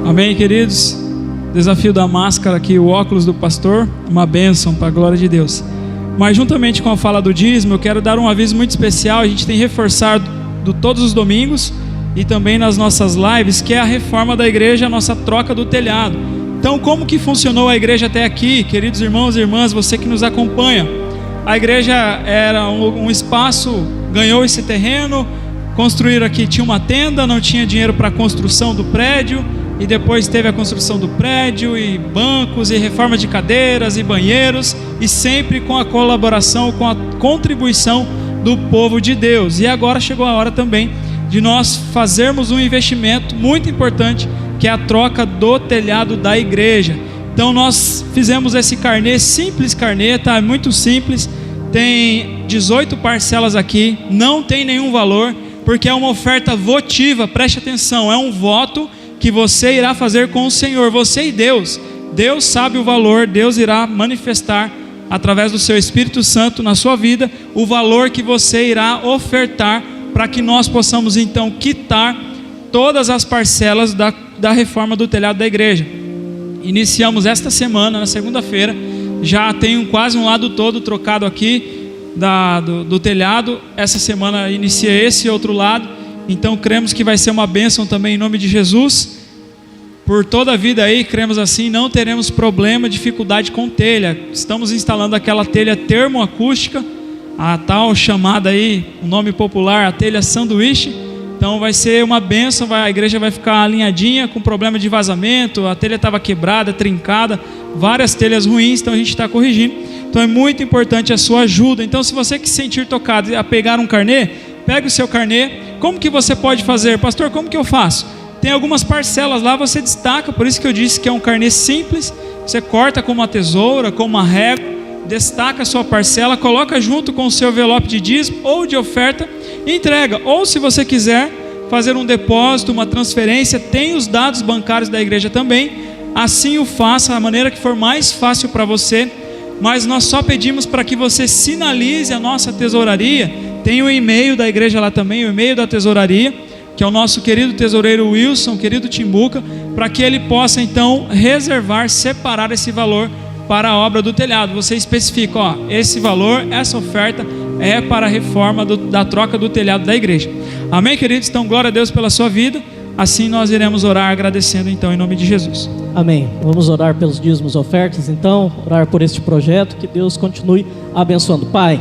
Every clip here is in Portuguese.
Amém, queridos? Desafio da máscara aqui, o óculos do pastor, uma bênção para a glória de Deus. Mas juntamente com a fala do dízimo, eu quero dar um aviso muito especial. A gente tem reforçado todos os domingos e também nas nossas lives, que é a reforma da igreja, a nossa troca do telhado. Então, como que funcionou a igreja até aqui, queridos irmãos e irmãs, você que nos acompanha? A igreja era um espaço, ganhou esse terreno, construíram aqui, tinha uma tenda, não tinha dinheiro para a construção do prédio, e depois teve a construção do prédio, e bancos, e reforma de cadeiras, e banheiros, e sempre com a colaboração, com a contribuição do povo de Deus. E agora chegou a hora também de nós fazermos um investimento muito importante, que é a troca do telhado da igreja. Então nós fizemos esse carnê, simples carnê, tá? Muito simples, tem 18 parcelas aqui, não tem nenhum valor, porque é uma oferta votiva, preste atenção, é um voto que você irá fazer com o Senhor, você e Deus. Deus sabe o valor, Deus irá manifestar através do seu Espírito Santo na sua vida o valor que você irá ofertar, para que nós possamos então quitar todas as parcelas da reforma do telhado da igreja. Iniciamos esta semana, na segunda-feira, já tenho quase um lado todo trocado aqui do telhado. Essa semana inicia esse outro lado, então cremos que vai ser uma bênção também em nome de Jesus. Por toda a vida aí, cremos assim, não teremos problema, dificuldade com telha. Estamos instalando aquela telha termoacústica, a tal chamada aí, o nome popular, a telha sanduíche. Então vai ser uma bênção, a igreja vai ficar alinhadinha, com problema de vazamento, a telha estava quebrada, trincada, várias telhas ruins, então a gente está corrigindo. Então é muito importante a sua ajuda. Então, se você que se sentir tocado a pegar um carnê, pegue o seu carnê. Como que você pode fazer? Pastor, como que eu faço? Tem algumas parcelas lá, você destaca, por isso que eu disse que é um carnê simples. Você corta com uma tesoura, com uma régua, destaca a sua parcela, coloca junto com o seu envelope de dízimo ou de oferta e entrega. Ou se você quiser fazer um depósito, uma transferência, tem os dados bancários da igreja também. Assim o faça, a maneira que for mais fácil para você. Mas nós só pedimos para que você sinalize a nossa tesouraria. Tem o e-mail da igreja lá também, o e-mail da tesouraria, que é o nosso querido tesoureiro Wilson, querido Timbuca, para que ele possa então reservar, separar esse valor para a obra do telhado. Você especifica, ó, esse valor, essa oferta é para a reforma da troca do telhado da igreja. Amém, queridos? Então, glória a Deus pela sua vida. Assim nós iremos orar agradecendo então em nome de Jesus. Amém. Vamos orar pelos dízimos e ofertas então, orar por este projeto, que Deus continue abençoando. Pai,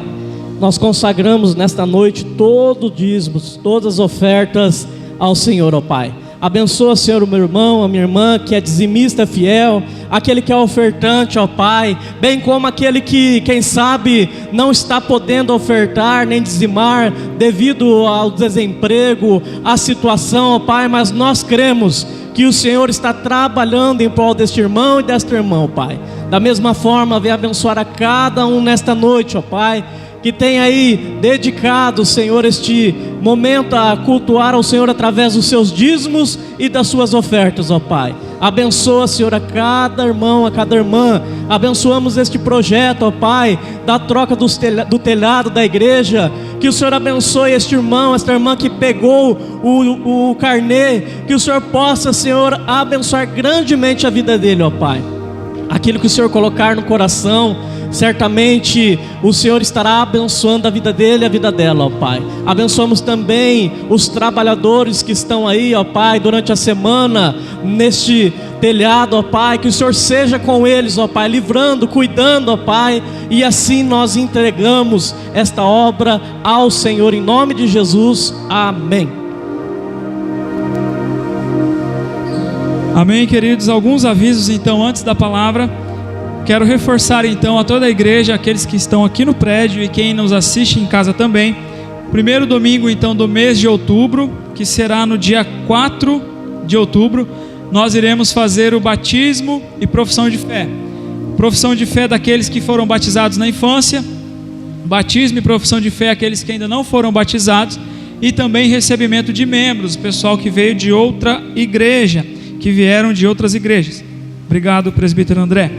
nós consagramos nesta noite todo o dízimos, todas as ofertas ao Senhor, ó Pai. Abençoa, Senhor, o meu irmão, a minha irmã, que é dizimista fiel, aquele que é ofertante, ó Pai, bem como aquele que, quem sabe, não está podendo ofertar nem dizimar devido ao desemprego, à situação, ó Pai, mas nós cremos que o Senhor está trabalhando em prol deste irmão e desta irmã, ó Pai. Da mesma forma, vem abençoar a cada um nesta noite, ó Pai, que tem aí dedicado, Senhor, este momento a cultuar ao Senhor através dos seus dízimos e das suas ofertas, ó Pai. Abençoa, Senhor, a cada irmão, a cada irmã. Abençoamos este projeto, ó Pai, da troca do telhado da igreja. Que o Senhor abençoe este irmão, esta irmã que pegou o carnê. Que o Senhor possa, Senhor, abençoar grandemente a vida dele, ó Pai. Aquilo que o Senhor colocar no coração, certamente o Senhor estará abençoando a vida dele e a vida dela, ó Pai. Abençoamos também os trabalhadores que estão aí, ó Pai, durante a semana, neste telhado, ó Pai. Que o Senhor seja com eles, ó Pai, livrando, cuidando, ó Pai. E assim nós entregamos esta obra ao Senhor, em nome de Jesus, amém. Amém, queridos. Alguns avisos então antes da palavra. Quero reforçar então a toda a igreja, aqueles que estão aqui no prédio e quem nos assiste em casa também. Primeiro domingo então do mês de outubro, que será no dia 4 de outubro, nós iremos fazer o batismo e profissão de fé. Profissão de fé daqueles que foram batizados na infância, batismo e profissão de fé aqueles que ainda não foram batizados, e também recebimento de membros, pessoal que veio de outra igreja, que vieram de outras igrejas. Obrigado, presbítero André.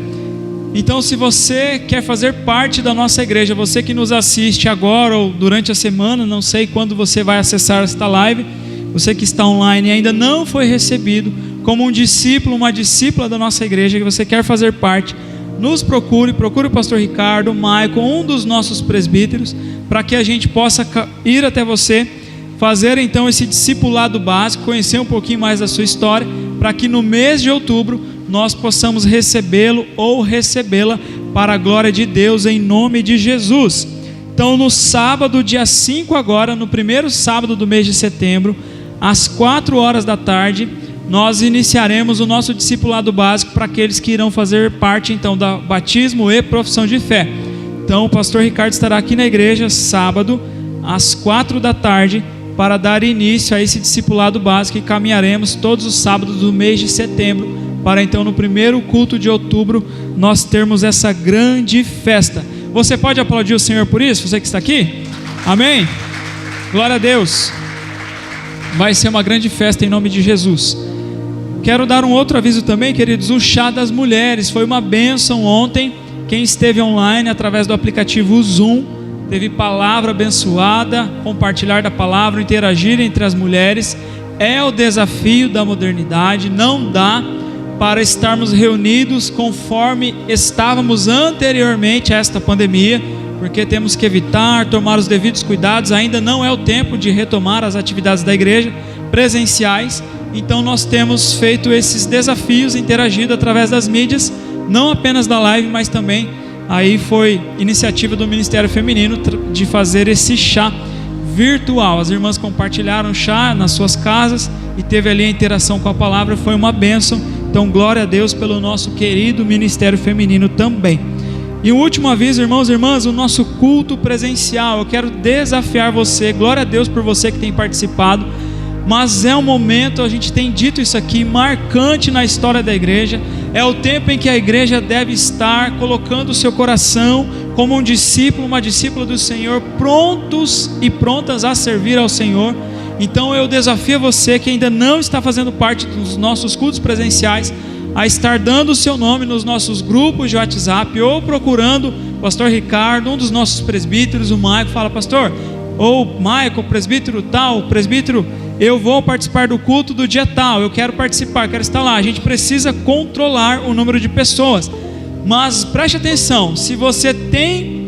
Então, se você quer fazer parte da nossa igreja, você que nos assiste agora ou durante a semana, não sei quando você vai acessar esta live, você que está online e ainda não foi recebido como um discípulo, uma discípula da nossa igreja, que você quer fazer parte, nos procure o pastor Ricardo, o Maicon, um dos nossos presbíteros, para que a gente possa ir até você, fazer então esse discipulado básico, conhecer um pouquinho mais da sua história, para que no mês de outubro nós possamos recebê-lo ou recebê-la para a glória de Deus, em nome de Jesus. Então no sábado, dia 5 agora, no primeiro sábado do mês de setembro, às 4 horas da tarde, nós iniciaremos o nosso discipulado básico para aqueles que irão fazer parte então da batismo e profissão de fé. Então o pastor Ricardo estará aqui na igreja sábado às 4 da tarde para dar início a esse discipulado básico, e caminharemos todos os sábados do mês de setembro para então no primeiro culto de outubro nós termos essa grande festa. Você pode aplaudir o Senhor por isso, você que está aqui? Amém? Glória a Deus. Vai ser uma grande festa em nome de Jesus. Quero dar um outro aviso também, queridos. O chá das mulheres foi uma bênção ontem. Quem esteve online através do aplicativo Zoom, teve palavra abençoada, compartilhar da palavra, interagir entre as mulheres. É o desafio da modernidade. Não dá para estarmos reunidos conforme estávamos anteriormente a esta pandemia, porque temos que evitar, tomar os devidos cuidados. Ainda não é o tempo de retomar as atividades da igreja presenciais. Então nós temos feito esses desafios, interagido através das mídias, não apenas da live, mas também aí foi iniciativa do Ministério Feminino de fazer esse chá virtual. As irmãs compartilharam chá nas suas casas e teve ali a interação com a palavra, foi uma bênção. Então glória a Deus pelo nosso querido Ministério Feminino também. E o último aviso, irmãos e irmãs, o nosso culto presencial. Eu quero desafiar você, glória a Deus por você que tem participado, mas é um momento, a gente tem dito isso aqui, marcante na história da igreja. É o tempo em que a igreja deve estar colocando o seu coração como um discípulo, uma discípula do Senhor, prontos e prontas a servir ao Senhor. Então eu desafio você que ainda não está fazendo parte dos nossos cultos presenciais, a estar dando o seu nome nos nossos grupos de WhatsApp, ou procurando o pastor Ricardo, um dos nossos presbíteros, o Maicon, fala: pastor, ou Maicon, presbítero tal, presbítero, eu vou participar do culto do dia tal, eu quero participar, quero estar lá. A gente precisa controlar o número de pessoas, mas preste atenção, se você tem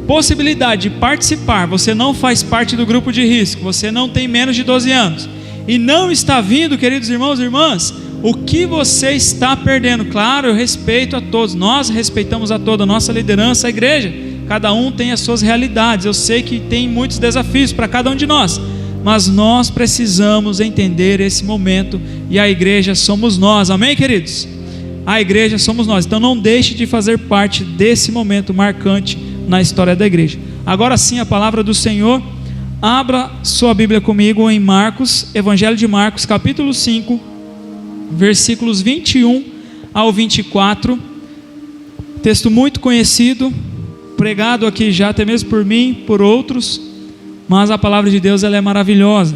possibilidade de participar, você não faz parte do grupo de risco, você não tem menos de 12 anos, e não está vindo, queridos irmãos e irmãs, o que você está perdendo? Claro, eu respeito a todos, nós respeitamos a toda a nossa liderança, a igreja, cada um tem as suas realidades, eu sei que tem muitos desafios para cada um de nós, mas nós precisamos entender esse momento, e a igreja somos nós, amém, queridos? A igreja somos nós, então não deixe de fazer parte desse momento marcante na história da igreja. Agora sim, a palavra do Senhor. Abra sua Bíblia comigo em Marcos, Evangelho de Marcos, capítulo 5, versículos 21 ao 24, texto muito conhecido, pregado aqui já até mesmo por mim, por outros, mas a palavra de Deus ela é maravilhosa.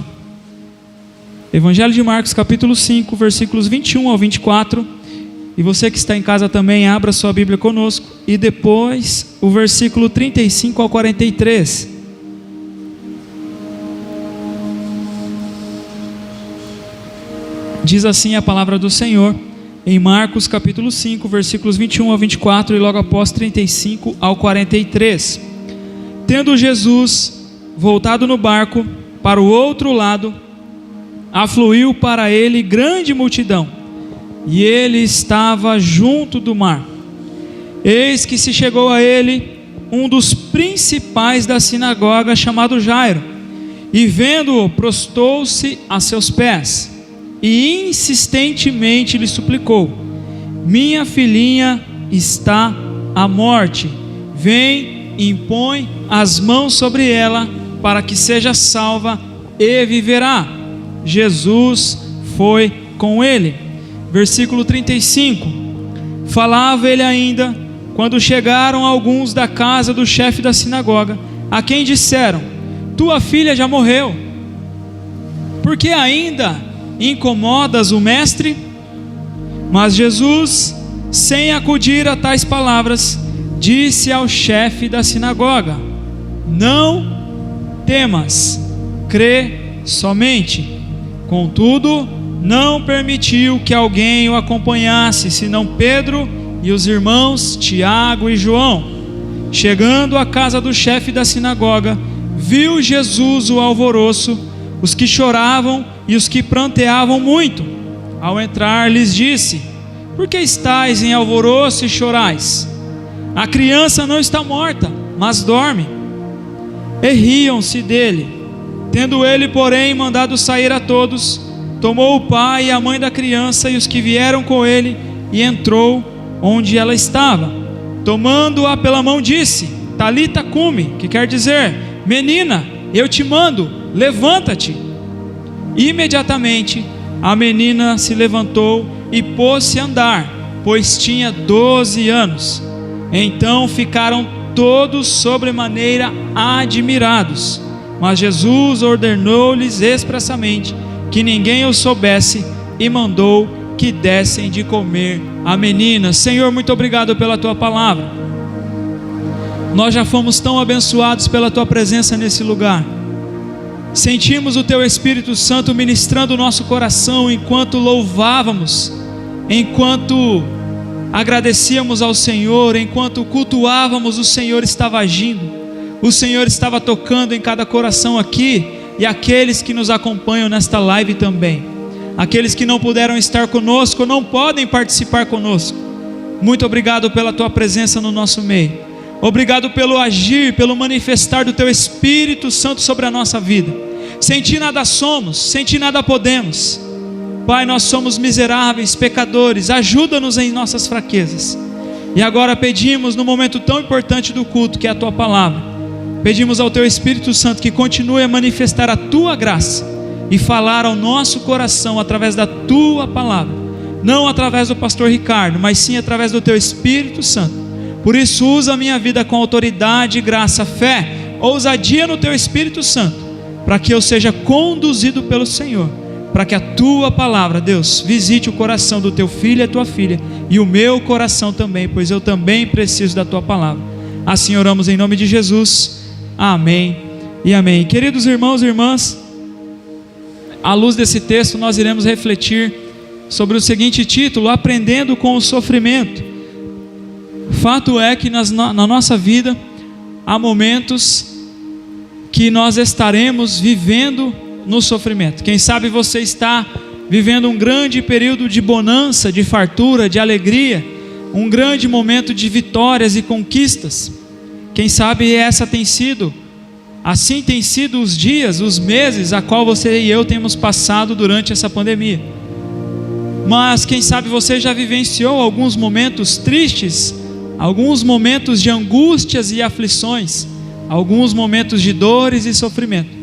Evangelho de Marcos capítulo 5, versículos 21 ao 24, e você que está em casa também, abra sua Bíblia conosco, e depois o versículo 35 ao 43, diz assim a palavra do Senhor, em Marcos capítulo 5, versículos 21 ao 24, e logo após 35 ao 43, tendo Jesus voltado no barco para o outro lado, afluiu para ele grande multidão, e ele estava junto do mar. Eis que se chegou a ele um dos principais da sinagoga, chamado Jairo, e vendo-o, prostou-se a seus pés, e insistentemente lhe suplicou: minha filhinha está à morte, vem e impõe as mãos sobre ela, para que seja salva e viverá. Jesus foi com ele. Versículo 35, falava ele ainda, quando chegaram alguns da casa do chefe da sinagoga, a quem disseram: tua filha já morreu, por que ainda incomodas o mestre? Mas Jesus, sem acudir a tais palavras, disse ao chefe da sinagoga: não temas, crê somente. Contudo, não permitiu que alguém o acompanhasse, senão Pedro e os irmãos Tiago e João. Chegando à casa do chefe da sinagoga, viu Jesus o alvoroço, os que choravam e os que pranteavam muito. Ao entrar, lhes disse: por que estáis em alvoroço e chorais? A criança não está morta, mas dorme. E riam-se dele. Tendo ele, porém, mandado sair a todos, tomou o pai e a mãe da criança e os que vieram com ele, e entrou onde ela estava. Tomando-a pela mão, disse: Talita cumi, que quer dizer: menina, eu te mando, levanta-te. Imediatamente a menina se levantou e pôs-se a andar, pois tinha 12 anos. Então ficaram todos sobremaneira admirados. Mas Jesus ordenou-lhes expressamente que ninguém o soubesse e mandou que dessem de comer à menina. Senhor, muito obrigado pela tua palavra. Nós já fomos tão abençoados pela tua presença nesse lugar. Sentimos o teu Espírito Santo ministrando o nosso coração enquanto louvávamos, enquanto agradecíamos ao Senhor, enquanto cultuávamos, o Senhor estava agindo. O Senhor estava tocando em cada coração aqui, e aqueles que nos acompanham nesta live também. Aqueles que não puderam estar conosco, não podem participar conosco. Muito obrigado pela tua presença no nosso meio. Obrigado pelo agir, pelo manifestar do teu Espírito Santo sobre a nossa vida. Sem ti nada somos, sem ti nada podemos. Pai, nós somos miseráveis, pecadores. Ajuda-nos em nossas fraquezas. E agora pedimos, no momento tão importante do culto, que é a tua palavra, pedimos ao teu Espírito Santo que continue a manifestar a tua graça e falar ao nosso coração através da tua palavra, não através do pastor Ricardo, mas sim através do teu Espírito Santo. Por isso, usa a minha vida com autoridade, graça, fé, ousadia no teu Espírito Santo, para que eu seja conduzido pelo Senhor, para que a tua palavra, Deus, visite o coração do teu filho e a tua filha, e o meu coração também, pois eu também preciso da tua palavra. Assim oramos em nome de Jesus. Amém e amém. Queridos irmãos e irmãs, à luz desse texto nós iremos refletir sobre o seguinte título: aprendendo com o sofrimento. Fato é que na nossa vida há momentos que nós estaremos vivendo no sofrimento. Quem sabe você está vivendo um grande período de bonança, de fartura, de alegria, um grande momento de vitórias e conquistas. Quem sabe assim tem sido os dias, os meses a qual você e eu temos passado durante essa pandemia. Mas quem sabe você já vivenciou alguns momentos tristes, alguns momentos de angústias e aflições, alguns momentos de dores e sofrimento.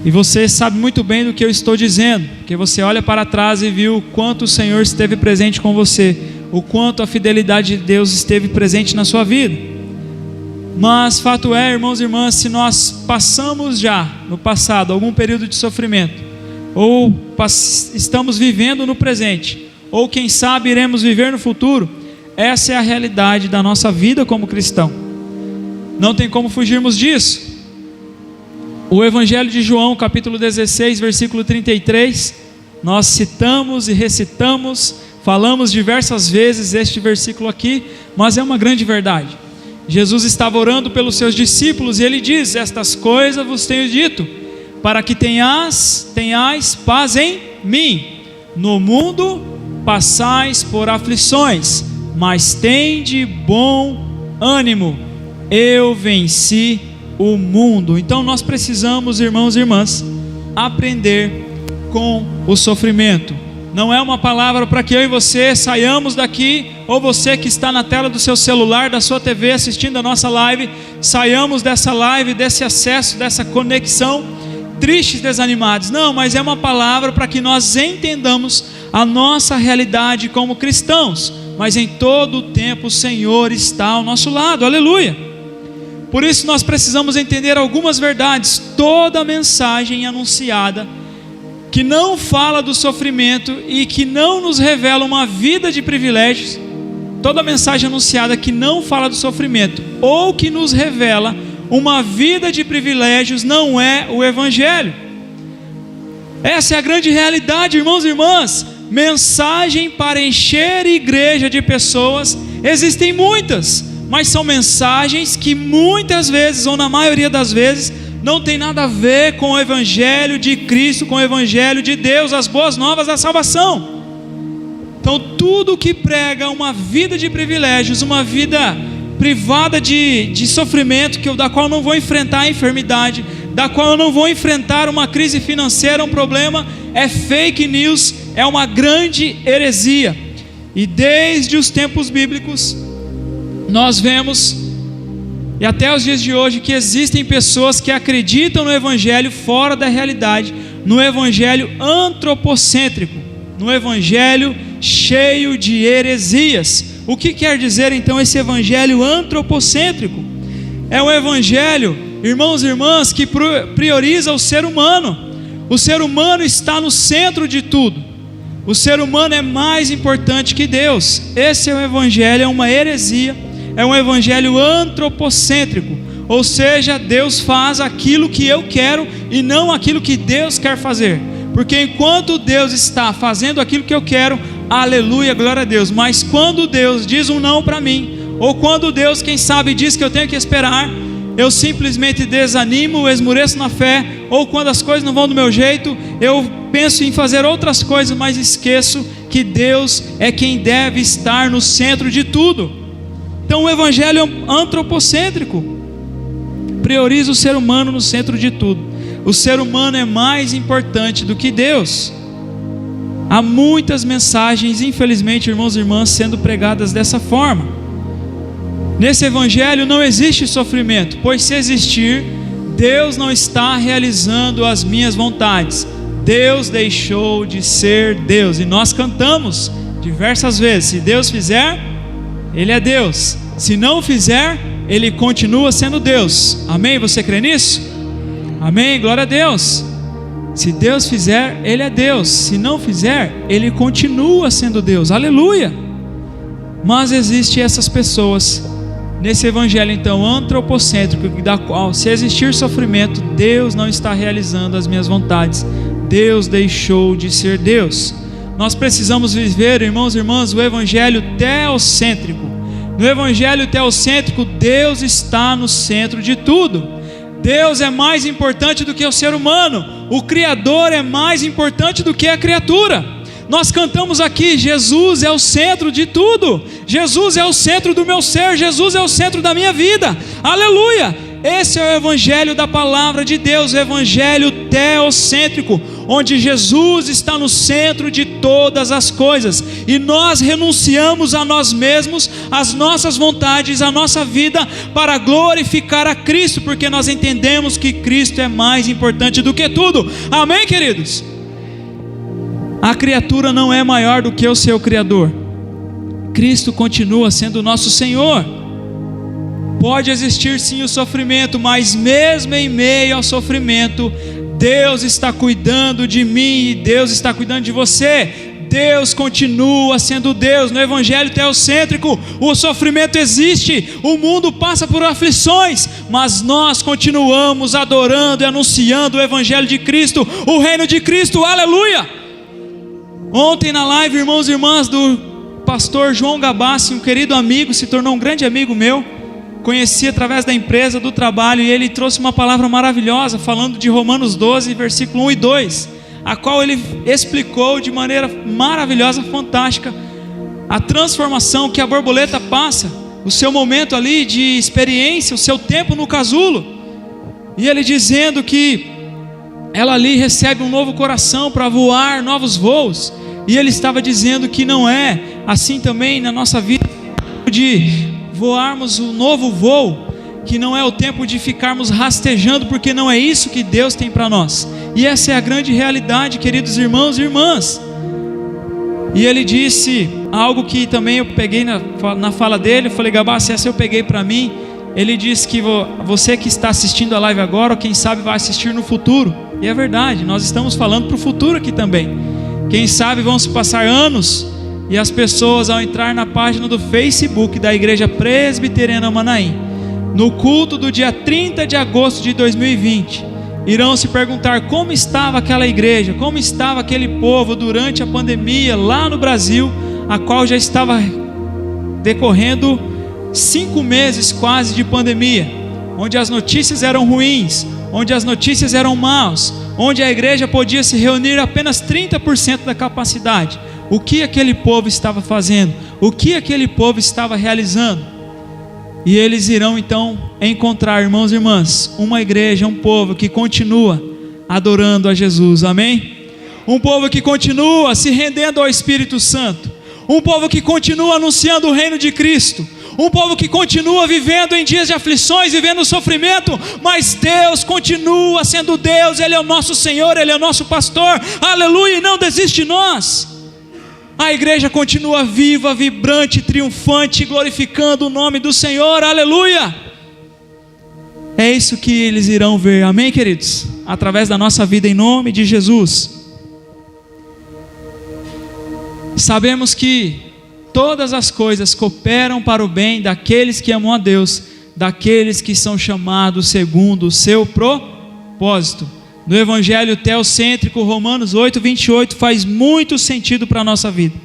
E você sabe muito bem do que eu estou dizendo, porque você olha para trás e viu o quanto o Senhor esteve presente com você, o quanto a fidelidade de Deus esteve presente na sua vida. Mas fato é, irmãos e irmãs, se nós passamos já no passado algum período de sofrimento, ou estamos vivendo no presente, ou quem sabe iremos viver no futuro, essa é a realidade da nossa vida como cristão. Não tem como fugirmos disso. O Evangelho de João, capítulo 16, versículo 33, nós citamos e recitamos, falamos diversas vezes este versículo aqui, mas é uma grande verdade. Jesus estava orando pelos seus discípulos e ele diz: estas coisas vos tenho dito, para que tenhais paz em mim. No mundo passais por aflições, mas tende bom ânimo, eu venci o mundo. Então nós precisamos, irmãos e irmãs, aprender com o sofrimento. Não é uma palavra para que eu e você saiamos daqui, ou você que está na tela do seu celular, da sua TV assistindo a nossa live, saiamos dessa live, desse acesso, dessa conexão tristes, desanimados. Não, mas é uma palavra para que nós entendamos a nossa realidade como cristãos, mas em todo o tempo o Senhor está ao nosso lado, aleluia. Por isso nós precisamos entender algumas verdades. Toda mensagem anunciada que não fala do sofrimento e que não nos revela uma vida de privilégios, toda mensagem anunciada que não fala do sofrimento ou que nos revela uma vida de privilégios não é o Evangelho. Essa é a grande realidade, irmãos e irmãs. Mensagem para encher igreja de pessoas, existem muitas, mas são mensagens que muitas vezes, ou na maioria das vezes, não tem nada a ver com o Evangelho de Cristo, com o Evangelho de Deus, as boas novas da salvação. Então tudo que prega uma vida de privilégios, uma vida privada de sofrimento, da qual eu não vou enfrentar a enfermidade, da qual eu não vou enfrentar uma crise financeira, um problema, é fake news, é uma grande heresia. E desde os tempos bíblicos nós vemos, e até os dias de hoje, que existem pessoas que acreditam no Evangelho fora da realidade, no Evangelho antropocêntrico, no Evangelho cheio de heresias. O que quer dizer então esse Evangelho antropocêntrico? É um Evangelho, irmãos e irmãs, que prioriza o ser humano. O ser humano está no centro de tudo. O ser humano é mais importante que Deus. Esse é o Evangelho, é uma heresia, é um Evangelho antropocêntrico. Ou seja, Deus faz aquilo que eu quero e não aquilo que Deus quer fazer. Porque enquanto Deus está fazendo aquilo que eu quero, aleluia, glória a Deus. Mas quando Deus diz um não para mim, ou quando Deus, quem sabe, diz que eu tenho que esperar, eu simplesmente desanimo, esmoreço na fé. Ou quando as coisas não vão do meu jeito, eu penso em fazer outras coisas, mas esqueço que Deus é quem deve estar no centro de tudo. Então o Evangelho antropocêntrico prioriza o ser humano no centro de tudo. O ser humano é mais importante do que Deus. Há muitas mensagens, infelizmente, irmãos e irmãs, sendo pregadas dessa forma. Nesse Evangelho não existe sofrimento, pois se existir, Deus não está realizando as minhas vontades. Deus deixou de ser Deus. E nós cantamos diversas vezes: se Deus fizer, Ele é Deus. Se não fizer, Ele continua sendo Deus. Amém? Você crê nisso? Amém? Glória a Deus. Se Deus fizer, Ele é Deus. Se não fizer, Ele continua sendo Deus. Aleluia. Mas existem essas pessoas nesse Evangelho então antropocêntrico, da qual, se existir sofrimento, Deus não está realizando as minhas vontades. Deus deixou de ser Deus. Nós precisamos viver, irmãos e irmãs, o Evangelho teocêntrico. No Evangelho teocêntrico, Deus está no centro de tudo. Deus é mais importante do que o ser humano. O Criador é mais importante do que a criatura. Nós cantamos aqui: Jesus é o centro de tudo. Jesus é o centro do meu ser. Jesus é o centro da minha vida. Aleluia! Esse é o Evangelho da palavra de Deus, o Evangelho teocêntrico, onde Jesus está no centro de todas as coisas, e nós renunciamos a nós mesmos, as nossas vontades, a nossa vida, para glorificar a Cristo, porque nós entendemos que Cristo é mais importante do que tudo. Amém, queridos? A criatura não é maior do que o seu Criador. Cristo continua sendo o nosso Senhor. Pode existir sim o sofrimento, mas mesmo em meio ao sofrimento, Deus está cuidando de mim e Deus está cuidando de você. Deus continua sendo Deus. No Evangelho teocêntrico, o sofrimento existe, o mundo passa por aflições, mas nós continuamos adorando e anunciando o Evangelho de Cristo, o reino de Cristo. Aleluia! Ontem na live, irmãos e irmãs, do pastor João Gabassi, um querido amigo, se tornou um grande amigo meu, conheci através da empresa, do trabalho, e ele trouxe uma palavra maravilhosa, falando de Romanos 12, versículo 1 e 2, a qual ele explicou de maneira maravilhosa, fantástica, a transformação que a borboleta passa, o seu momento ali de experiência, o seu tempo no casulo, e ele dizendo que ela ali recebe um novo coração para voar novos voos, e ele estava dizendo que não é assim também na nossa vida, de voarmos um novo voo, que não é o tempo de ficarmos rastejando, porque não é isso que Deus tem para nós. E essa é a grande realidade, queridos irmãos e irmãs. E ele disse algo que também eu peguei na fala dele. Eu falei: Gabassi, essa eu peguei para mim. Ele disse que você que está assistindo a live agora, ou quem sabe vai assistir no futuro. E é verdade, nós estamos falando para o futuro aqui também. Quem sabe vão se passar anos, e as pessoas, ao entrar na página do Facebook da Igreja Presbiteriana Manaim, no culto do dia 30 de agosto de 2020, irão se perguntar como estava aquela igreja, como estava aquele povo durante a pandemia lá no Brasil, a qual já estava decorrendo 5 meses quase de pandemia, onde as notícias eram ruins, onde as notícias eram maus, onde a igreja podia se reunir apenas 30% da capacidade. O que aquele povo estava fazendo? O que aquele povo estava realizando? E eles irão então encontrar, irmãos e irmãs, uma igreja, um povo que continua adorando a Jesus, amém? Um povo que continua se rendendo ao Espírito Santo, um povo que continua anunciando o reino de Cristo, um povo que continua vivendo em dias de aflições, vivendo sofrimento, mas Deus continua sendo Deus, Ele é o nosso Senhor, Ele é o nosso pastor, aleluia, e não desiste de nós. A igreja continua viva, vibrante, triunfante, glorificando o nome do Senhor, aleluia. É isso que eles irão ver, amém, queridos? Através da nossa vida, em nome de Jesus. Sabemos que todas as coisas cooperam para o bem daqueles que amam a Deus, daqueles que são chamados segundo o seu propósito. No evangelho teocêntrico, Romanos 8:28, faz muito sentido para a nossa vida,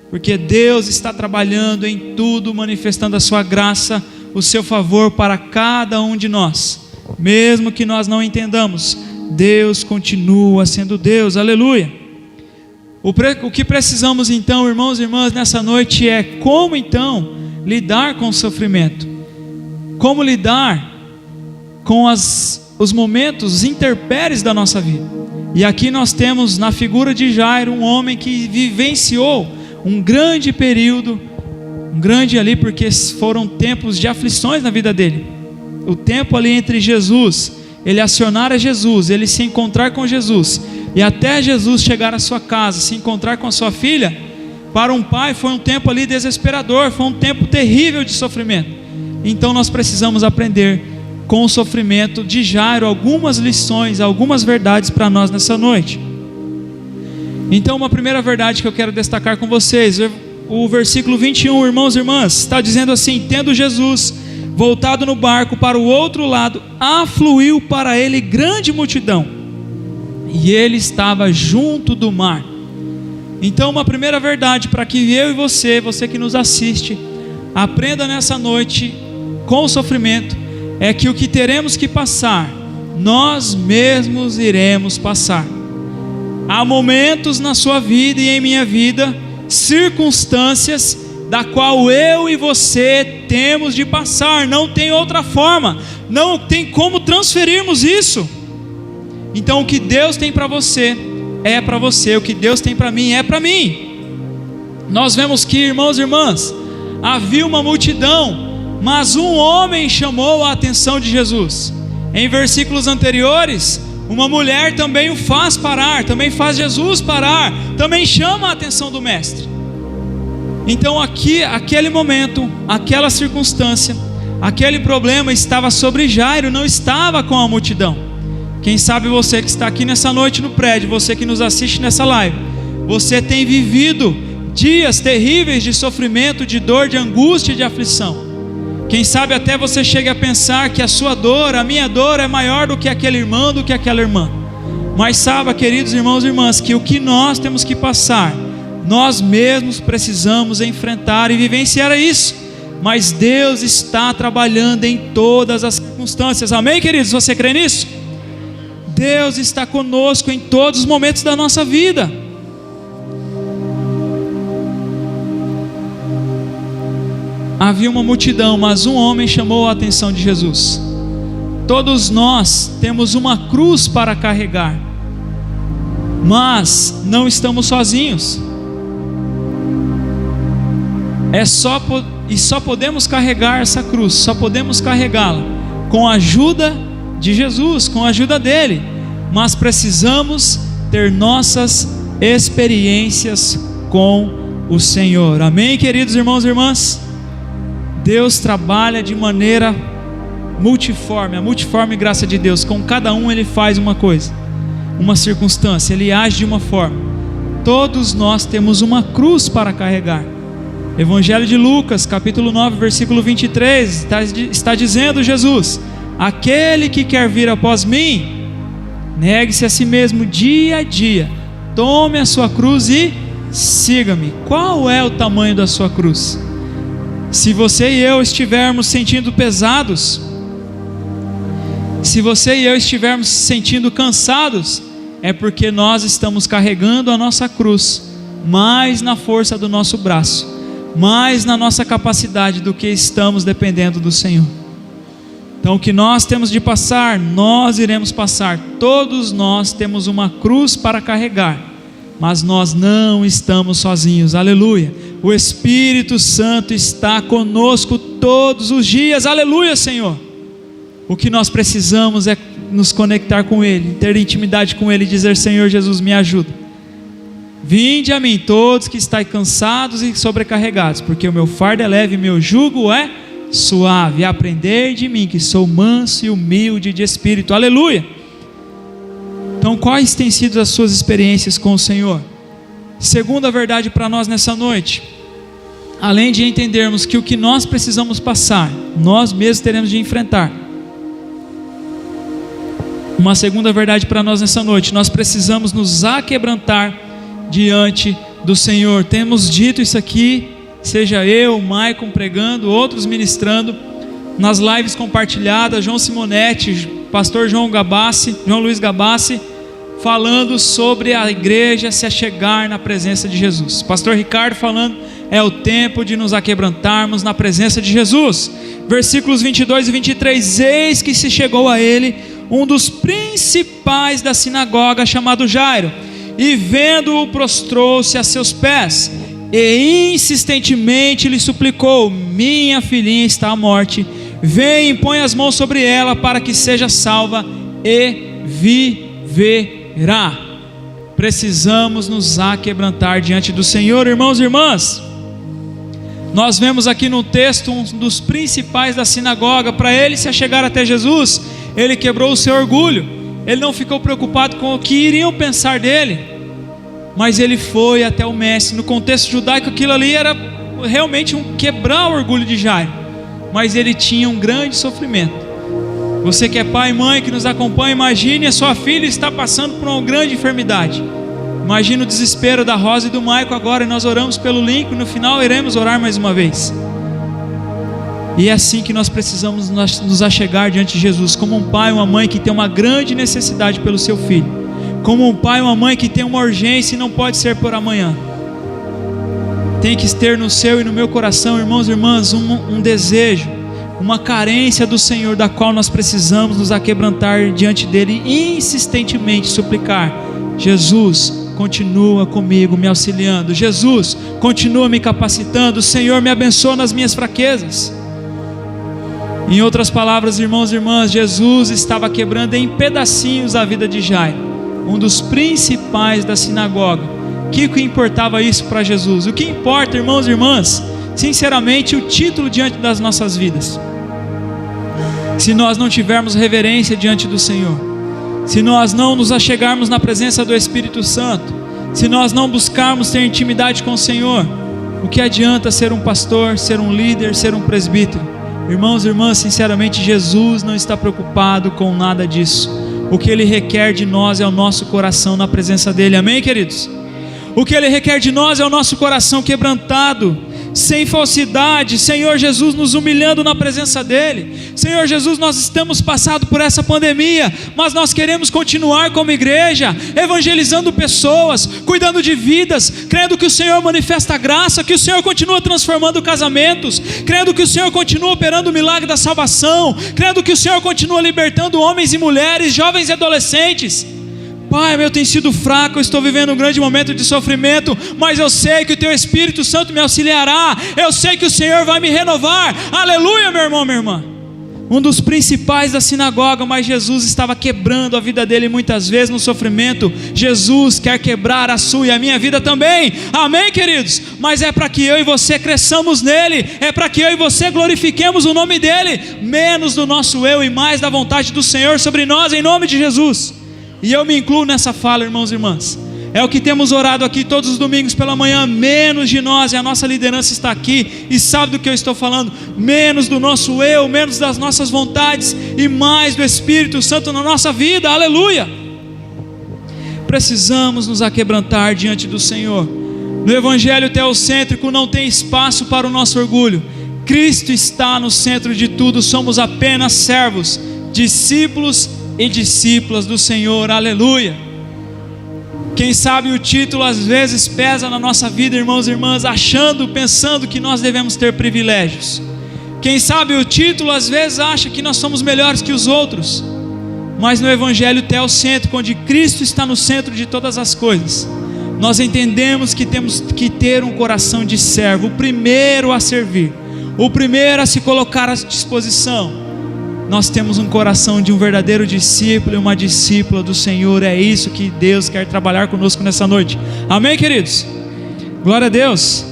porque Deus está trabalhando em tudo, manifestando a sua graça, o seu favor para cada um de nós, mesmo que nós não entendamos, Deus continua sendo Deus, aleluia. O que precisamos então, irmãos e irmãs, nessa noite é como então lidar com o sofrimento, como lidar com os momentos, os intempéries da nossa vida. E aqui nós temos na figura de Jairo um homem que vivenciou um grande período, um grande ali porque foram tempos de aflições na vida dele. O tempo ali entre Jesus, ele acionar a Jesus, ele se encontrar com Jesus, e até Jesus chegar à sua casa, se encontrar com a sua filha, para um pai foi um tempo ali desesperador, foi um tempo terrível de sofrimento. Então nós precisamos aprender com o sofrimento de Jairo algumas lições, algumas verdades para nós nessa noite. Então uma primeira verdade que eu quero destacar com vocês, o versículo 21, irmãos e irmãs, está dizendo assim: tendo Jesus voltado no barco para o outro lado, afluiu para ele grande multidão, e ele estava junto do mar. Então uma primeira verdade para que eu e você que nos assiste, aprenda nessa noite com o sofrimento, é que o que teremos que passar, nós mesmos iremos passar. Há momentos na sua vida e em minha vida, circunstâncias da qual eu e você temos de passar, não tem outra forma, não tem como transferirmos isso. Então o que Deus tem para você, é para você, o que Deus tem para mim, é para mim. Nós vemos que, irmãos e irmãs, havia uma multidão, mas um homem chamou a atenção de Jesus. Em versículos anteriores, uma mulher também o faz parar, também faz Jesus parar, também chama a atenção do mestre. Então aqui, aquele momento, aquela circunstância, aquele problema estava sobre Jairo, não estava com a multidão. Quem sabe você que está aqui nessa noite no prédio, você que nos assiste nessa live, você tem vivido dias terríveis de sofrimento, de dor, de angústia, de aflição. Quem sabe até você chegue a pensar que a sua dor, a minha dor é maior do que aquele irmão, do que aquela irmã. Mas saiba, queridos irmãos e irmãs, que o que nós temos que passar, nós mesmos precisamos enfrentar e vivenciar isso. Mas Deus está trabalhando em todas as circunstâncias, amém, queridos? Você crê nisso? Deus está conosco em todos os momentos da nossa vida. Havia uma multidão, mas um homem chamou a atenção de Jesus. Todos nós temos uma cruz para carregar, mas não estamos sozinhos. Só podemos carregar essa cruz, só podemos carregá-la com a ajuda de Jesus, com a ajuda dele. Mas precisamos ter nossas experiências com o Senhor, amém, queridos irmãos e irmãs? Deus trabalha de maneira multiforme, a multiforme graça de Deus. Com cada um ele faz uma coisa, uma circunstância, ele age de uma forma. Todos nós temos uma cruz para carregar. Evangelho de Lucas, capítulo 9, versículo 23, está dizendo Jesus: aquele que quer vir após mim, Negue-se a si mesmo dia a dia. Tome a sua cruz e siga-me. Qual é o tamanho da sua cruz? Se você e eu estivermos sentindo pesados, se você e eu estivermos sentindo cansados, é porque nós estamos carregando a nossa cruz mais na força do nosso braço, mais na nossa capacidade do que estamos dependendo do Senhor. Então o que nós temos de passar, nós iremos passar. Todos nós temos uma cruz para carregar, mas nós não estamos sozinhos, aleluia. O Espírito Santo está conosco todos os dias, aleluia, Senhor. O que nós precisamos é nos conectar com Ele, ter intimidade com Ele e dizer: Senhor Jesus, me ajuda. Vinde a mim todos que estáis cansados e sobrecarregados, porque o meu fardo é leve e meu jugo é suave. Aprendei de mim, que sou manso e humilde de espírito, aleluia. Então, quais têm sido as suas experiências com o Senhor? Segunda verdade para nós nessa noite: além de entendermos que o que nós precisamos passar, nós mesmos teremos de enfrentar. Uma segunda verdade para nós nessa noite: nós precisamos nos aquebrantar diante do Senhor. Temos dito isso aqui, seja eu, Maicon pregando, outros ministrando, nas lives compartilhadas, João Simonetti, pastor João Luiz Gabassi, falando sobre a igreja se achegar na presença de Jesus. Pastor Ricardo falando: é o tempo de nos aquebrantarmos na presença de Jesus. Versículos 22 e 23: eis que se chegou a ele um dos principais da sinagoga, chamado Jairo, e vendo-o prostrou-se a seus pés, e insistentemente lhe suplicou: minha filhinha está à morte, vem e põe as mãos sobre ela, para que seja salva e viverá. Precisamos nos aquebrantar diante do Senhor, irmãos e irmãs. Nós vemos aqui no texto um dos principais da sinagoga. Para ele se achegar até Jesus, ele quebrou o seu orgulho. Ele não ficou preocupado com o que iriam pensar dele, mas ele foi até o mestre. No contexto judaico, aquilo ali era realmente um quebrar o orgulho de Jairo, mas ele tinha um grande sofrimento. Você que é pai e mãe que nos acompanha, imagine a sua filha está passando por uma grande enfermidade. Imagina o desespero da Rosa e do Maicon agora. E nós oramos pelo link, no final iremos orar mais uma vez. E é assim que nós precisamos nos achegar diante de Jesus, como um pai e uma mãe que tem uma grande necessidade pelo seu filho, como um pai e uma mãe que tem uma urgência e não pode ser por amanhã. Tem que ter no seu e no meu coração, irmãos e irmãs, um desejo, uma carência do Senhor, da qual nós precisamos nos aquebrantar diante dele e insistentemente suplicar: Jesus, continua comigo me auxiliando. Jesus, continua me capacitando. Senhor, me abençoa nas minhas fraquezas. Em outras palavras, irmãos e irmãs, Jesus estava quebrando em pedacinhos a vida de Jairo, um dos principais da sinagoga. O que importava isso para Jesus? O que importa, irmãos e irmãs, sinceramente, o título diante das nossas vidas. Se nós não tivermos reverência diante do Senhor, se nós não nos achegarmos na presença do Espírito Santo, se nós não buscarmos ter intimidade com o Senhor, o que adianta ser um pastor, ser um líder, ser um presbítero? Irmãos e irmãs, sinceramente, Jesus não está preocupado com nada disso. O que Ele requer de nós é o nosso coração na presença dEle, amém, queridos? O que Ele requer de nós é o nosso coração quebrantado, sem falsidade. Senhor Jesus, nos humilhando na presença dEle. Senhor Jesus, nós estamos passando por essa pandemia, mas nós queremos continuar como igreja, evangelizando pessoas, cuidando de vidas, crendo que o Senhor manifesta a graça, que o Senhor continua transformando casamentos, crendo que o Senhor continua operando o milagre da salvação, crendo que o Senhor continua libertando homens e mulheres, jovens e adolescentes. Pai, eu tenho sido fraco, eu estou vivendo um grande momento de sofrimento, mas eu sei que o Teu Espírito Santo me auxiliará, eu sei que o Senhor vai me renovar, aleluia, meu irmão, minha irmã. Um dos principais da sinagoga, mas Jesus estava quebrando a vida dele muitas vezes no sofrimento. Jesus quer quebrar a sua e a minha vida também, amém, queridos? Mas é para que eu e você cresçamos nele, é para que eu e você glorifiquemos o nome dele, menos do nosso eu e mais da vontade do Senhor sobre nós, em nome de Jesus. E eu me incluo nessa fala, irmãos e irmãs. É o que temos orado aqui todos os domingos pela manhã. Menos de nós, e a nossa liderança está aqui e sabe do que eu estou falando. Menos do nosso eu, menos das nossas vontades e mais do Espírito Santo na nossa vida, aleluia. precisamos nos aquebrantar diante do Senhor. No Evangelho teocêntrico não tem espaço para o nosso orgulho. Cristo está no centro de tudo, somos apenas servos, discípulos e discípulas do Senhor, aleluia. Quem sabe o título às vezes pesa na nossa vida, irmãos e irmãs, pensando que nós devemos ter privilégios. Quem sabe o título às vezes acha que nós somos melhores que os outros. Mas no Evangelho teocêntrico, onde Cristo está no centro de todas as coisas, nós entendemos que temos que ter um coração de servo, o primeiro a servir, o primeiro a se colocar à disposição. Nós temos um coração de um verdadeiro discípulo e uma discípula do Senhor. É isso que Deus quer trabalhar conosco nessa noite. Amém, queridos? Glória a Deus.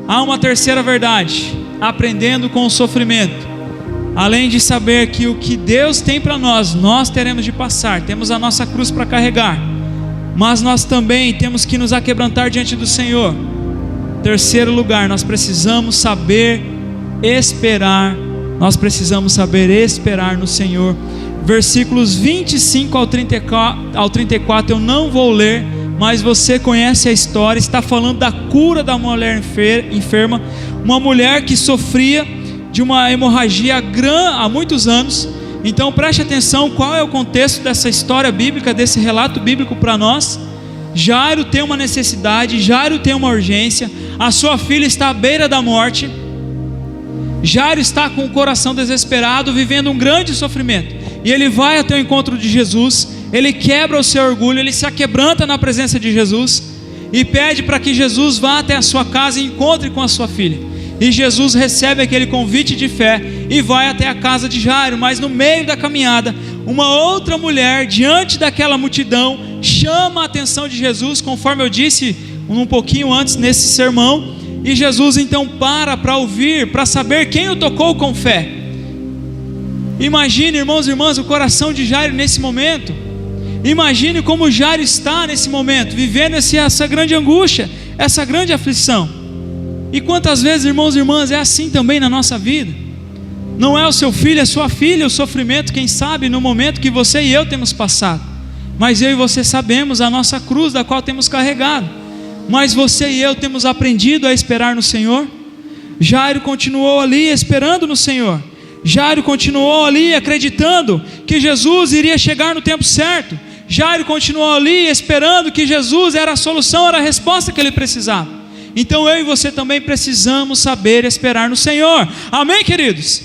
Há uma terceira verdade: aprendendo com o sofrimento. Além de saber que o que Deus tem para nós, nós teremos de passar, temos a nossa cruz para carregar, mas nós também temos que nos aquebrantar diante do Senhor. Terceiro lugar, nós precisamos saber esperar. Nós precisamos saber esperar no Senhor. Versículos 25 ao 34 eu não vou ler, mas você conhece a história. Está falando da cura da mulher enferma, uma mulher que sofria de uma hemorragia há muitos anos. Então preste atenção, qual é o contexto dessa história bíblica, desse relato bíblico para nós. Jairo tem uma necessidade, Jairo tem uma urgência, a sua filha está à beira da morte. Jairo está com o coração desesperado, vivendo um grande sofrimento, e ele vai até o encontro de Jesus. Ele quebra o seu orgulho, ele se aquebranta na presença de Jesus e pede para que Jesus vá até a sua casa e encontre com a sua filha. E Jesus recebe aquele convite de fé e vai até a casa de Jairo. Mas no meio da caminhada, uma outra mulher, diante daquela multidão, chama a atenção de Jesus, conforme eu disse um pouquinho antes nesse sermão. E Jesus então para ouvir, para saber quem o tocou com fé. Imagine, irmãos e irmãs, o coração de Jairo nesse momento. Imagine como Jairo está nesse momento, vivendo essa grande angústia, essa grande aflição. E quantas vezes, irmãos e irmãs, é assim também na nossa vida. Não é o seu filho, é a sua filha, o sofrimento, quem sabe, no momento que você e eu temos passado. Mas eu e você sabemos a nossa cruz, da qual temos carregado. Mas você e eu temos aprendido a esperar no Senhor. Jairo continuou ali esperando no Senhor. Jairo continuou ali acreditando que Jesus iria chegar no tempo certo. Jairo continuou ali esperando que Jesus era a solução, era a resposta que ele precisava. Então eu e você também precisamos saber esperar no Senhor. Amém, queridos?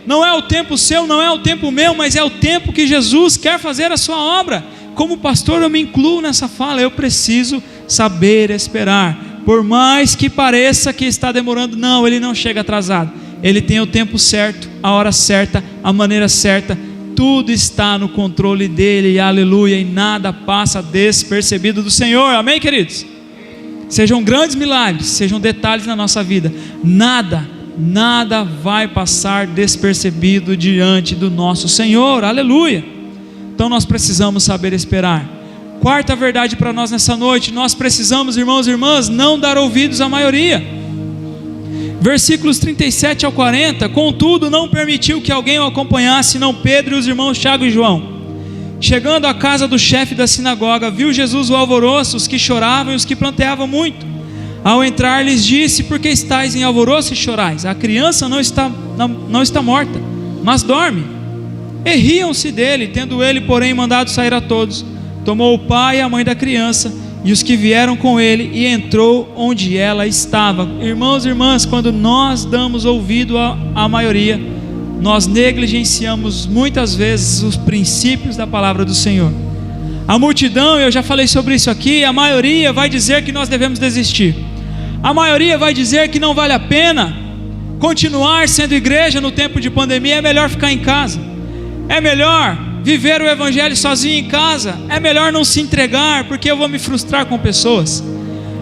Não é o tempo seu, não é o tempo meu, mas é o tempo que Jesus quer fazer a sua obra. Como pastor eu me incluo nessa fala. Eu preciso saber esperar. Por mais que pareça que está demorando, não, ele não chega atrasado. Ele tem o tempo certo, a hora certa, a maneira certa. Tudo está no controle dele, aleluia. E nada passa despercebido do Senhor. Amém, queridos? Sejam grandes milagres, sejam detalhes na nossa vida, nada vai passar despercebido diante do nosso Senhor, aleluia. Então nós precisamos saber esperar. Quarta verdade para nós nessa noite: nós precisamos, irmãos e irmãs, não dar ouvidos à maioria. Versículos 37 ao 40: contudo não permitiu que alguém o acompanhasse, senão Pedro e os irmãos Tiago e João. Chegando à casa do chefe da sinagoga, viu Jesus o alvoroço, os que choravam e os que pranteavam muito. Ao entrar lhes disse: por que estáis em alvoroço e chorais? A criança não está morta, mas dorme. E riam-se dele. Tendo ele, porém, mandado sair a todos, tomou o pai e a mãe da criança e os que vieram com ele, e entrou onde ela estava. Irmãos e irmãs, quando nós damos ouvido à maioria, nós negligenciamos muitas vezes os princípios da palavra do Senhor. A multidão, eu já falei sobre isso aqui, a maioria vai dizer que nós devemos desistir. A maioria vai dizer que não vale a pena continuar sendo igreja no tempo de pandemia, é melhor ficar em casa. É melhor viver o evangelho sozinho em casa. É melhor não se entregar, porque eu vou me frustrar com pessoas.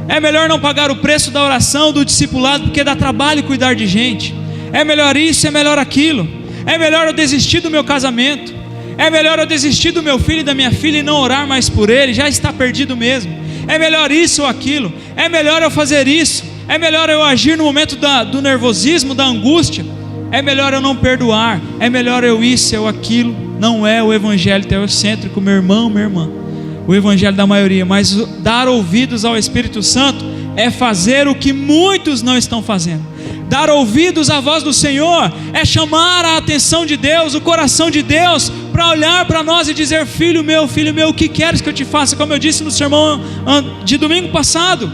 É melhor não pagar o preço da oração, do discipulado, porque dá trabalho cuidar de gente. É melhor isso, é melhor aquilo. É melhor eu desistir do meu casamento. É melhor eu desistir do meu filho e da minha filha e não orar mais por ele, já está perdido mesmo. É melhor isso ou aquilo. É melhor eu fazer isso. É melhor eu agir no momento do nervosismo, da angústia. É melhor eu não perdoar. É melhor eu isso ou aquilo. Não é o evangelho teocêntrico, meu irmão, minha irmã. o evangelho da maioria, mas dar ouvidos ao Espírito Santo é fazer o que muitos não estão fazendo. Dar ouvidos à voz do Senhor é chamar a atenção de Deus, o coração de Deus, para olhar para nós e dizer: filho meu, o que queres que eu te faça? Como eu disse no sermão de domingo passado,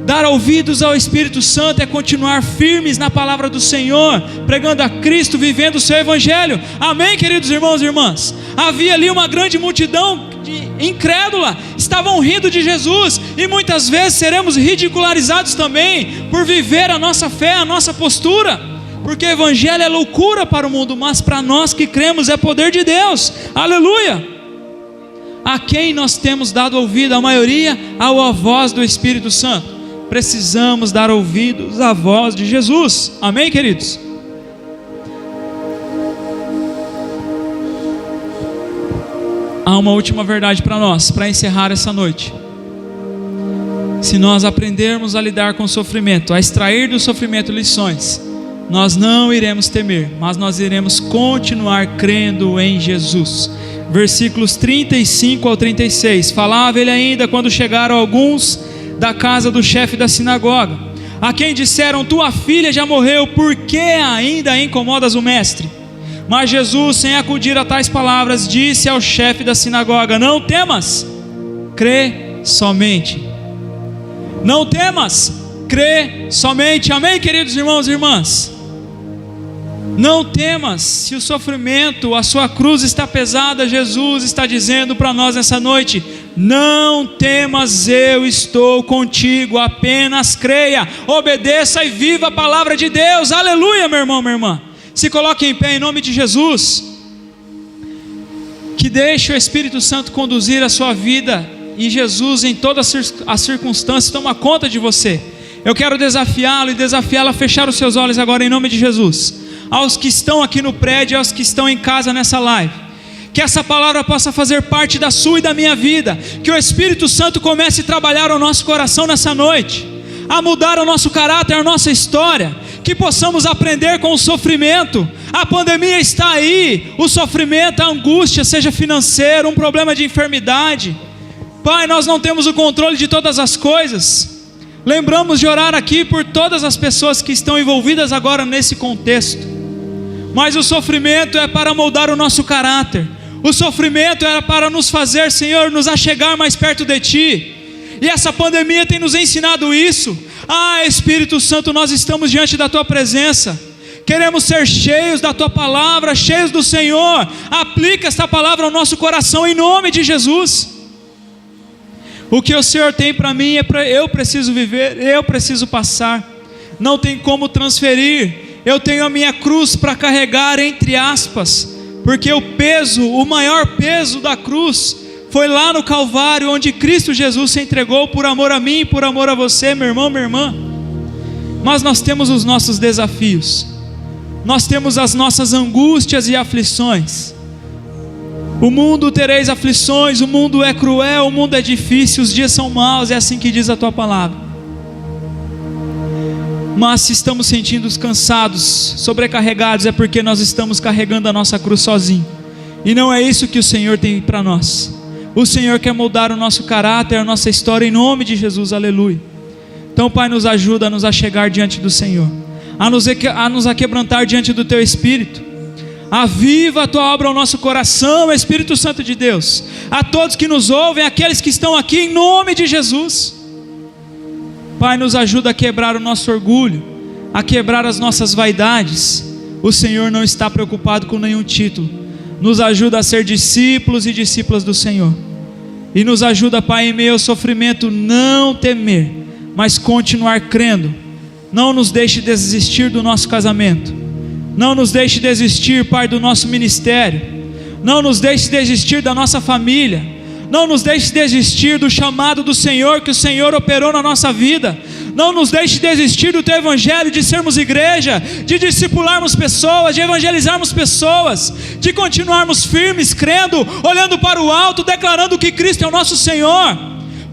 dar ouvidos ao Espírito Santo é continuar firmes na palavra do Senhor, pregando a Cristo, vivendo o seu evangelho. Amém, queridos irmãos e irmãs? Havia ali uma grande multidão incrédula, estavam rindo de Jesus, e muitas vezes seremos ridicularizados também por viver a nossa fé, a nossa postura, porque o evangelho é loucura para o mundo, mas para nós que cremos é poder de Deus. Aleluia! A quem nós temos dado ouvido? A maioria à voz do Espírito Santo. Precisamos dar ouvidos à voz de Jesus. Amém, queridos? Há uma última verdade para nós, para encerrar essa noite. Se nós aprendermos a lidar com o sofrimento, a extrair do sofrimento lições, nós não iremos temer, mas nós iremos continuar crendo em Jesus. Versículos 35 ao 36. Falava ele ainda quando chegaram alguns da casa do chefe da sinagoga, a quem disseram: tua filha já morreu, por que ainda incomodas o mestre? Mas Jesus, sem acudir a tais palavras, disse ao chefe da sinagoga: não temas, crê somente. Não temas, crê somente. Amém, queridos irmãos e irmãs? Não temas. Se o sofrimento, a sua cruz está pesada, Jesus está dizendo para nós nessa noite: não temas, eu estou contigo, apenas creia, obedeça e viva a palavra de Deus. Aleluia, meu irmão, minha irmã. Se coloque em pé em nome de Jesus. Que deixe o Espírito Santo conduzir a sua vida, e Jesus em todas as circunstâncias toma conta de você. Eu quero desafiá-lo e desafiá-la a fechar os seus olhos agora em nome de Jesus. Aos que estão aqui no prédio, aos que estão em casa nessa live, que essa palavra possa fazer parte da sua e da minha vida, que o Espírito Santo comece a trabalhar o nosso coração nessa noite, a mudar o nosso caráter, a nossa história, que possamos aprender com o sofrimento. A pandemia está aí, o sofrimento, a angústia, seja financeiro, um problema de enfermidade. Pai, nós não temos o controle de todas as coisas. Lembramos de orar aqui por todas as pessoas que estão envolvidas agora nesse contexto. Mas o sofrimento é para moldar o nosso caráter. O sofrimento era para nos fazer, Senhor, nos achegar mais perto de Ti. E essa pandemia tem nos ensinado isso. Espírito Santo, nós estamos diante da Tua presença. Queremos ser cheios da Tua palavra, cheios do Senhor. Aplica esta palavra ao nosso coração em nome de Jesus. O que o Senhor tem para mim eu preciso viver, eu preciso passar. Não tem como transferir. Eu tenho a minha cruz para carregar, entre aspas, porque o maior peso da cruz foi lá no Calvário, onde Cristo Jesus se entregou por amor a mim, por amor a você, meu irmão, minha irmã. Mas nós temos os nossos desafios, nós temos as nossas angústias e aflições. O mundo tereis aflições, o mundo é cruel, o mundo é difícil, os dias são maus, é assim que diz a Tua palavra. Mas se estamos sentindo cansados, sobrecarregados, é porque nós estamos carregando a nossa cruz sozinho. E não é isso que o Senhor tem para nós. O Senhor quer moldar o nosso caráter, a nossa história em nome de Jesus, aleluia. Então, Pai, nos ajuda a nos achegar diante do Senhor, a nos aquebrantar diante do Teu Espírito. Aviva a Tua obra ao nosso coração, Espírito Santo de Deus. A todos que nos ouvem, aqueles que estão aqui, em nome de Jesus. Pai, nos ajuda a quebrar o nosso orgulho, a quebrar as nossas vaidades. O Senhor não está preocupado com nenhum título. Nos ajuda a ser discípulos e discípulas do Senhor. E nos ajuda, Pai, em meio ao sofrimento, não temer, mas continuar crendo. Não nos deixe desistir do nosso casamento. Não nos deixe desistir, Pai, do nosso ministério. Não nos deixe desistir da nossa família. Não nos deixe desistir do chamado do Senhor que o Senhor operou na nossa vida. Não nos deixe desistir do Teu Evangelho, de sermos igreja, de discipularmos pessoas, de evangelizarmos pessoas, de continuarmos firmes, crendo, olhando para o alto, declarando que Cristo é o nosso Senhor.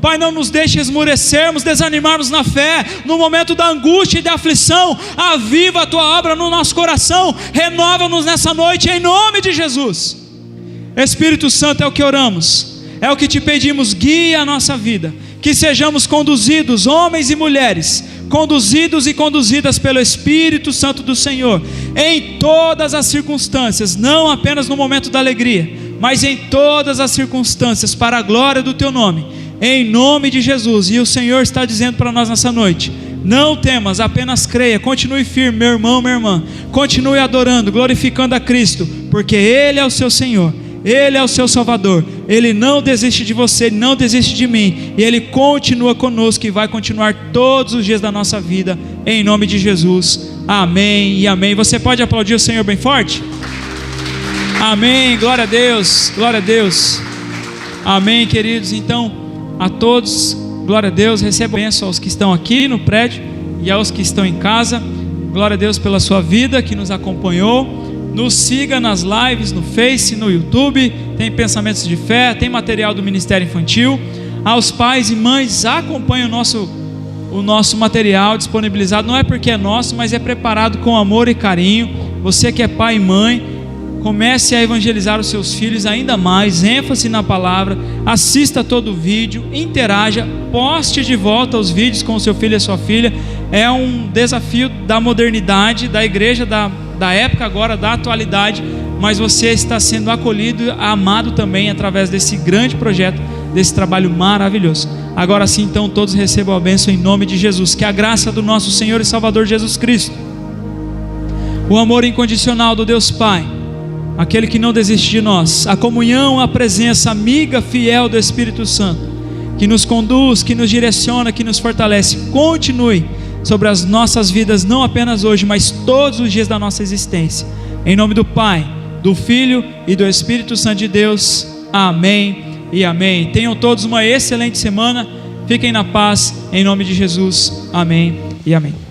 Pai, não nos deixe esmorecermos, desanimarmos na fé, no momento da angústia e da aflição. Aviva a Tua obra no nosso coração, renova-nos nessa noite, em nome de Jesus. Espírito Santo, é o que oramos. É o que te pedimos, guia a nossa vida, que sejamos conduzidos, homens e mulheres, conduzidos e conduzidas pelo Espírito Santo do Senhor, em todas as circunstâncias, não apenas no momento da alegria, mas em todas as circunstâncias, para a glória do teu nome, em nome de Jesus. E o Senhor está dizendo para nós nessa noite: não temas, apenas creia, continue firme, meu irmão, minha irmã, continue adorando, glorificando a Cristo, porque Ele é o seu Senhor, Ele é o seu Salvador, Ele não desiste de você, Ele não desiste de mim, e Ele continua conosco e vai continuar todos os dias da nossa vida, em nome de Jesus, amém e amém. Você pode aplaudir o Senhor bem forte? Amém, glória a Deus, glória a Deus, amém, queridos. Então, a todos, glória a Deus, receba a bênção aos que estão aqui no prédio e aos que estão em casa. Glória a Deus pela sua vida que nos acompanhou. Nos siga nas lives, no Face, no YouTube. Tem pensamentos de fé, tem material do Ministério Infantil. Aos pais e mães, acompanhem o nosso material disponibilizado. Não é porque é nosso, mas é preparado com amor e carinho. Você que é pai e mãe, comece a evangelizar os seus filhos ainda mais, ênfase na palavra, assista todo o vídeo, interaja, poste de volta os vídeos com o seu filho e a sua filha. É um desafio da modernidade, da igreja da época agora, da atualidade, mas você está sendo acolhido, amado também através desse grande projeto, desse trabalho maravilhoso. Agora sim, então, todos recebam a bênção em nome de Jesus. Que a graça do nosso Senhor e Salvador Jesus Cristo, o amor incondicional do Deus Pai, aquele que não desiste de nós, a comunhão, a presença amiga, fiel do Espírito Santo, que nos conduz, que nos direciona, que nos fortalece, continue sobre as nossas vidas, não apenas hoje, mas todos os dias da nossa existência. Em nome do Pai, do Filho e do Espírito Santo de Deus. Amém e amém. Tenham todos uma excelente semana. Fiquem na paz, em nome de Jesus. Amém e amém.